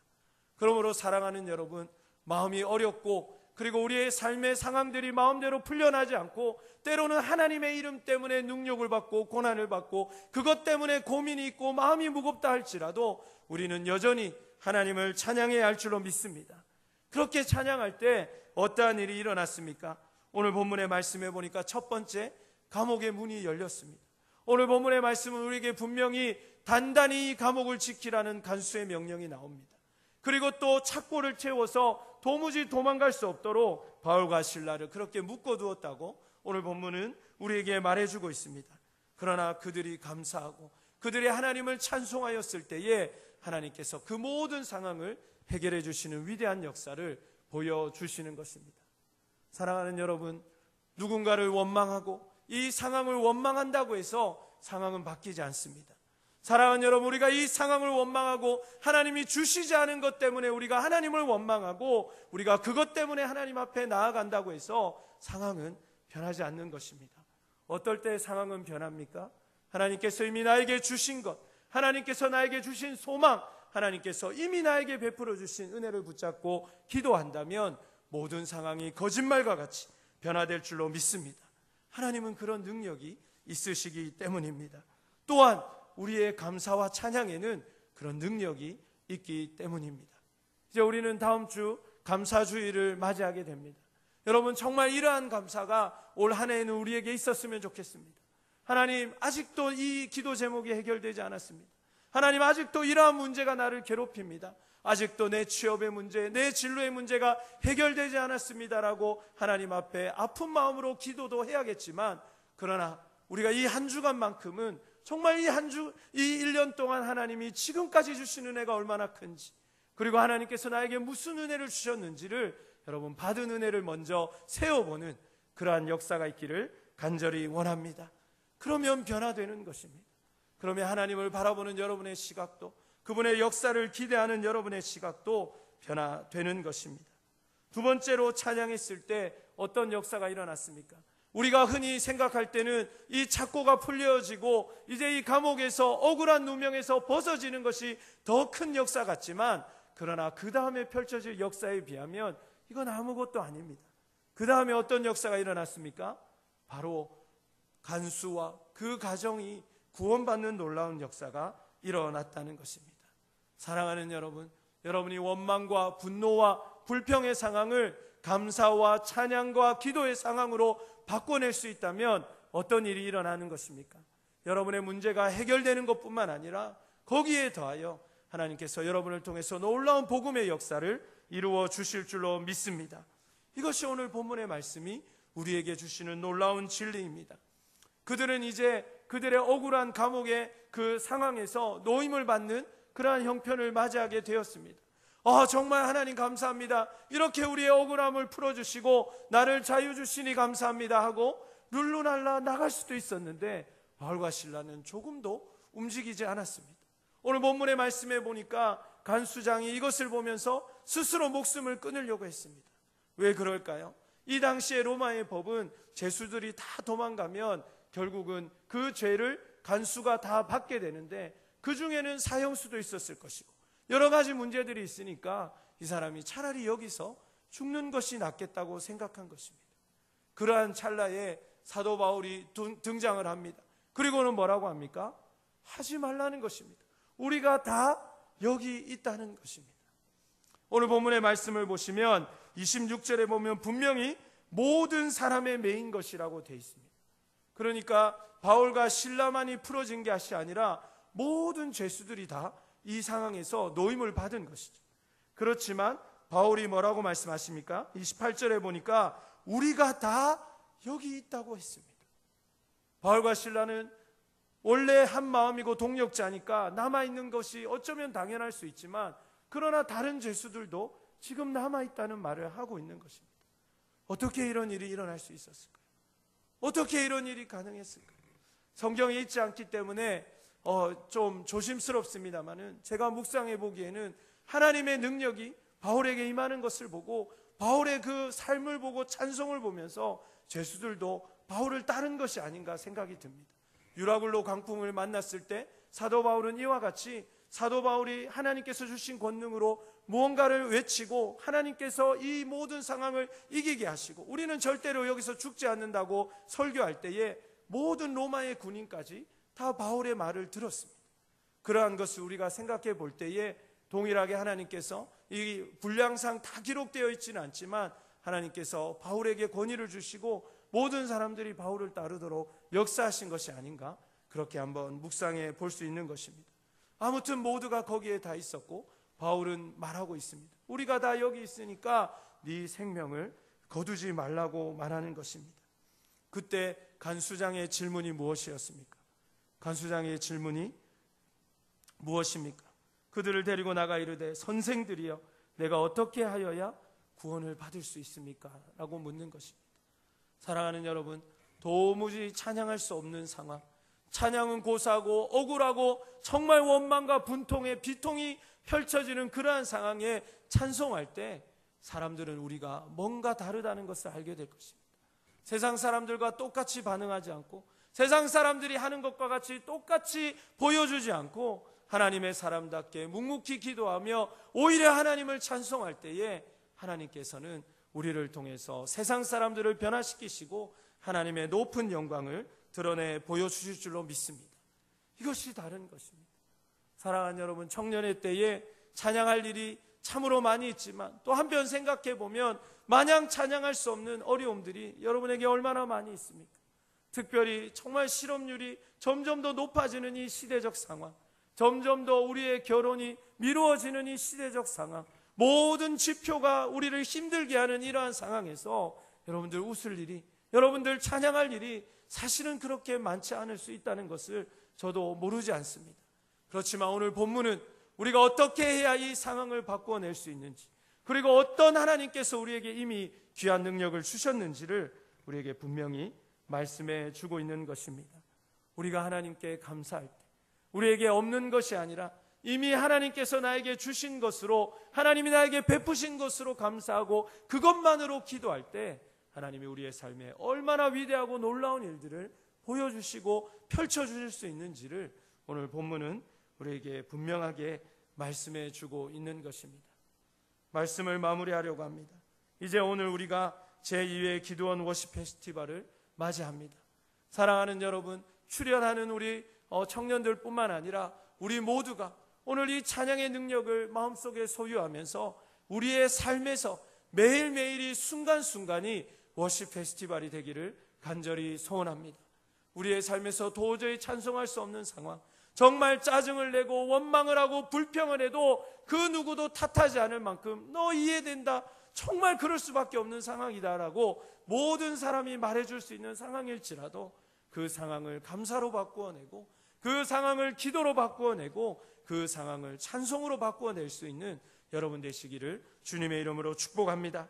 그러므로 사랑하는 여러분, 마음이 어렵고 그리고 우리의 삶의 상황들이 마음대로 풀려나지 않고, 때로는 하나님의 이름 때문에 능력을 받고 고난을 받고 그것 때문에 고민이 있고 마음이 무겁다 할지라도 우리는 여전히 하나님을 찬양해야 할 줄로 믿습니다. 그렇게 찬양할 때 어떠한 일이 일어났습니까? 오늘 본문의 말씀에 보니까 첫 번째, 감옥의 문이 열렸습니다. 오늘 본문의 말씀은 우리에게 분명히 단단히 이 감옥을 지키라는 간수의 명령이 나옵니다. 그리고 또 착고를 채워서 도무지 도망갈 수 없도록 바울과 실라를 그렇게 묶어두었다고 오늘 본문은 우리에게 말해주고 있습니다. 그러나 그들이 감사하고 그들이 하나님을 찬송하였을 때에 하나님께서 그 모든 상황을 해결해 주시는 위대한 역사를 보여주시는 것입니다. 사랑하는 여러분, 누군가를 원망하고 이 상황을 원망한다고 해서 상황은 바뀌지 않습니다. 사랑하는 여러분, 우리가 이 상황을 원망하고 하나님이 주시지 않은 것 때문에 우리가 하나님을 원망하고 우리가 그것 때문에 하나님 앞에 나아간다고 해서 상황은 변하지 않는 것입니다. 어떨 때 상황은 변합니까? 하나님께서 이미 나에게 주신 것, 하나님께서 나에게 주신 소망, 하나님께서 이미 나에게 베풀어 주신 은혜를 붙잡고 기도한다면 모든 상황이 거짓말과 같이 변화될 줄로 믿습니다. 하나님은 그런 능력이 있으시기 때문입니다. 또한 우리의 감사와 찬양에는 그런 능력이 있기 때문입니다. 이제 우리는 다음 주 감사주일을 맞이하게 됩니다. 여러분, 정말 이러한 감사가 올 한 해에는 우리에게 있었으면 좋겠습니다. 하나님, 아직도 이 기도 제목이 해결되지 않았습니다. 하나님, 아직도 이러한 문제가 나를 괴롭힙니다. 아직도 내 취업의 문제, 내 진로의 문제가 해결되지 않았습니다라고 하나님 앞에 아픈 마음으로 기도도 해야겠지만, 그러나 우리가 이 한 주간만큼은 정말 이 1년 동안 하나님이 지금까지 주신 은혜가 얼마나 큰지, 그리고 하나님께서 나에게 무슨 은혜를 주셨는지를 여러분 받은 은혜를 먼저 세워보는 그러한 역사가 있기를 간절히 원합니다. 그러면 변화되는 것입니다. 그러면 하나님을 바라보는 여러분의 시각도, 그분의 역사를 기대하는 여러분의 시각도 변화되는 것입니다. 두 번째로 찬양했을 때 어떤 역사가 일어났습니까? 우리가 흔히 생각할 때는 이 착고가 풀려지고 이제 이 감옥에서 억울한 누명에서 벗어지는 것이 더 큰 역사 같지만, 그러나 그 다음에 펼쳐질 역사에 비하면 이건 아무것도 아닙니다. 그 다음에 어떤 역사가 일어났습니까? 바로 간수와 그 가정이 구원받는 놀라운 역사가 일어났다는 것입니다. 사랑하는 여러분, 여러분이 원망과 분노와 불평의 상황을 감사와 찬양과 기도의 상황으로 바꿔낼 수 있다면 어떤 일이 일어나는 것입니까? 여러분의 문제가 해결되는 것뿐만 아니라 거기에 더하여 하나님께서 여러분을 통해서 놀라운 복음의 역사를 이루어 주실 줄로 믿습니다. 이것이 오늘 본문의 말씀이 우리에게 주시는 놀라운 진리입니다. 그들은 이제 그들의 억울한 감옥의 그 상황에서 노임을 받는 그러한 형편을 맞이하게 되었습니다. 정말 하나님 감사합니다. 이렇게 우리의 억울함을 풀어주시고 나를 자유 주시니 감사합니다 하고 룰루랄라 나갈 수도 있었는데, 바울과 실라는 조금도 움직이지 않았습니다. 오늘 본문의 말씀에 보니까 간수장이 이것을 보면서 스스로 목숨을 끊으려고 했습니다. 왜 그럴까요? 이 당시에 로마의 법은 죄수들이 다 도망가면 결국은 그 죄를 간수가 다 받게 되는데, 그 중에는 사형수도 있었을 것이고 여러 가지 문제들이 있으니까 이 사람이 차라리 여기서 죽는 것이 낫겠다고 생각한 것입니다. 그러한 찰나에 사도 바울이 등장을 합니다. 그리고는 뭐라고 합니까? 하지 말라는 것입니다. 우리가 다 여기 있다는 것입니다. 오늘 본문의 말씀을 보시면 26절에 보면 분명히 모든 사람의 매인 것이라고 되어 있습니다. 그러니까 바울과 실라만이 풀어진 것이 아니라 모든 죄수들이 다 이 상황에서 노임을 받은 것이죠. 그렇지만 바울이 뭐라고 말씀하십니까? 28절에 보니까 우리가 다 여기 있다고 했습니다. 바울과 실라는 원래 한 마음이고 동력자니까 남아있는 것이 어쩌면 당연할 수 있지만, 그러나 다른 죄수들도 지금 남아있다는 말을 하고 있는 것입니다. 어떻게 이런 일이 일어날 수 있었을까요? 어떻게 이런 일이 가능했을까요? 성경에 있지 않기 때문에 좀 조심스럽습니다만은, 제가 묵상해 보기에는 하나님의 능력이 바울에게 임하는 것을 보고 바울의 그 삶을 보고 찬송을 보면서 죄수들도 바울을 따른 것이 아닌가 생각이 듭니다. 유라굴로 광풍을 만났을 때 사도 바울은 이와 같이 사도 바울이 하나님께서 주신 권능으로 무언가를 외치고 하나님께서 이 모든 상황을 이기게 하시고 우리는 절대로 여기서 죽지 않는다고 설교할 때에 모든 로마의 군인까지 다 바울의 말을 들었습니다. 그러한 것을 우리가 생각해 볼 때에 동일하게 하나님께서 이 분량상 다 기록되어 있지는 않지만 하나님께서 바울에게 권위를 주시고 모든 사람들이 바울을 따르도록 역사하신 것이 아닌가, 그렇게 한번 묵상해 볼 수 있는 것입니다. 아무튼 모두가 거기에 다 있었고 바울은 말하고 있습니다. 우리가 다 여기 있으니까 네 생명을 거두지 말라고 말하는 것입니다. 그때 간수장의 질문이 무엇이었습니까? 간수장의 질문이 무엇입니까? 그들을 데리고 나가 이르되 선생들이여 내가 어떻게 하여야 구원을 받을 수 있습니까? 라고 묻는 것입니다. 사랑하는 여러분, 도무지 찬양할 수 없는 상황, 찬양은 고사하고 억울하고 정말 원망과 분통의 비통이 펼쳐지는 그러한 상황에 찬송할 때 사람들은 우리가 뭔가 다르다는 것을 알게 될 것입니다. 세상 사람들과 똑같이 반응하지 않고 세상 사람들이 하는 것과 같이 똑같이 보여주지 않고 하나님의 사람답게 묵묵히 기도하며 오히려 하나님을 찬송할 때에 하나님께서는 우리를 통해서 세상 사람들을 변화시키시고 하나님의 높은 영광을 드러내 보여주실 줄로 믿습니다. 이것이 다른 것입니다. 사랑하는 여러분, 청년의 때에 찬양할 일이 참으로 많이 있지만 또 한편 생각해 보면 마냥 찬양할 수 없는 어려움들이 여러분에게 얼마나 많이 있습니까? 특별히 정말 실업률이 점점 더 높아지는 이 시대적 상황, 점점 더 우리의 결혼이 미루어지는 이 시대적 상황, 모든 지표가 우리를 힘들게 하는 이러한 상황에서 여러분들 웃을 일이, 여러분들 찬양할 일이 사실은 그렇게 많지 않을 수 있다는 것을 저도 모르지 않습니다. 그렇지만 오늘 본문은 우리가 어떻게 해야 이 상황을 바꿔낼 수 있는지, 그리고 어떤 하나님께서 우리에게 이미 귀한 능력을 주셨는지를 우리에게 분명히 말씀해 주고 있는 것입니다. 우리가 하나님께 감사할 때 우리에게 없는 것이 아니라 이미 하나님께서 나에게 주신 것으로, 하나님이 나에게 베푸신 것으로 감사하고 그것만으로 기도할 때 하나님이 우리의 삶에 얼마나 위대하고 놀라운 일들을 보여주시고 펼쳐주실 수 있는지를 오늘 본문은 우리에게 분명하게 말씀해 주고 있는 것입니다. 말씀을 마무리하려고 합니다. 이제 오늘 우리가 제2회 기도원 워십 페스티벌을 맞이합니다. 사랑하는 여러분, 출연하는 우리 청년들 뿐만 아니라 우리 모두가 오늘 이 찬양의 능력을 마음속에 소유하면서 우리의 삶에서 매일매일이 순간순간이 워십 페스티벌이 되기를 간절히 소원합니다. 우리의 삶에서 도저히 찬송할 수 없는 상황, 정말 짜증을 내고 원망을 하고 불평을 해도 그 누구도 탓하지 않을 만큼 너 이해된다, 정말 그럴 수밖에 없는 상황이다라고 모든 사람이 말해줄 수 있는 상황일지라도 그 상황을 감사로 바꾸어내고 그 상황을 기도로 바꾸어내고 그 상황을 찬송으로 바꾸어낼 수 있는 여러분 되시기를 주님의 이름으로 축복합니다.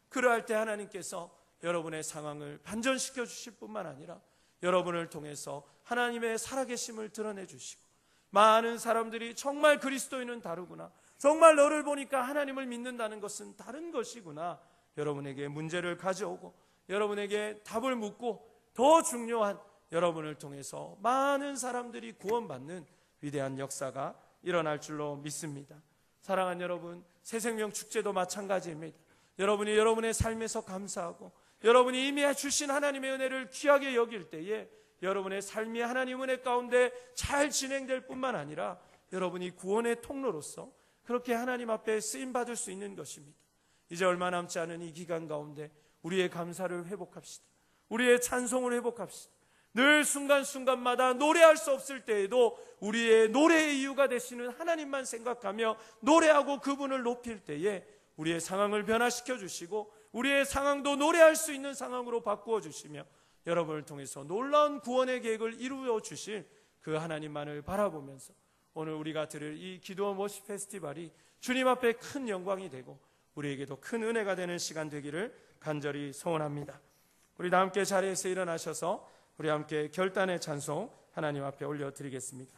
그러할 때 하나님께서 여러분의 상황을 반전시켜 주실 뿐만 아니라 여러분을 통해서 하나님의 살아계심을 드러내 주시고, 많은 사람들이 정말 그리스도인은 다르구나, 정말 너를 보니까 하나님을 믿는다는 것은 다른 것이구나, 여러분에게 문제를 가져오고 여러분에게 답을 묻고 더 중요한 여러분을 통해서 많은 사람들이 구원받는 위대한 역사가 일어날 줄로 믿습니다. 사랑하는 여러분, 새생명 축제도 마찬가지입니다. 여러분이 여러분의 삶에서 감사하고 여러분이 이미 주신 하나님의 은혜를 귀하게 여길 때에 여러분의 삶이 하나님 은혜 가운데 잘 진행될 뿐만 아니라 여러분이 구원의 통로로서 그렇게 하나님 앞에 쓰임받을 수 있는 것입니다. 이제 얼마 남지 않은 이 기간 가운데 우리의 감사를 회복합시다. 우리의 찬송을 회복합시다. 늘 순간순간마다 노래할 수 없을 때에도 우리의 노래의 이유가 되시는 하나님만 생각하며 노래하고 그분을 높일 때에 우리의 상황을 변화시켜 주시고 우리의 상황도 노래할 수 있는 상황으로 바꾸어 주시며 여러분을 통해서 놀라운 구원의 계획을 이루어 주실 그 하나님만을 바라보면서 오늘 우리가 들을 이 기도원 워십 페스티벌이 주님 앞에 큰 영광이 되고 우리에게도 큰 은혜가 되는 시간 되기를 간절히 소원합니다. 우리 다 함께 자리에서 일어나셔서 우리 함께 결단의 찬송 하나님 앞에 올려드리겠습니다.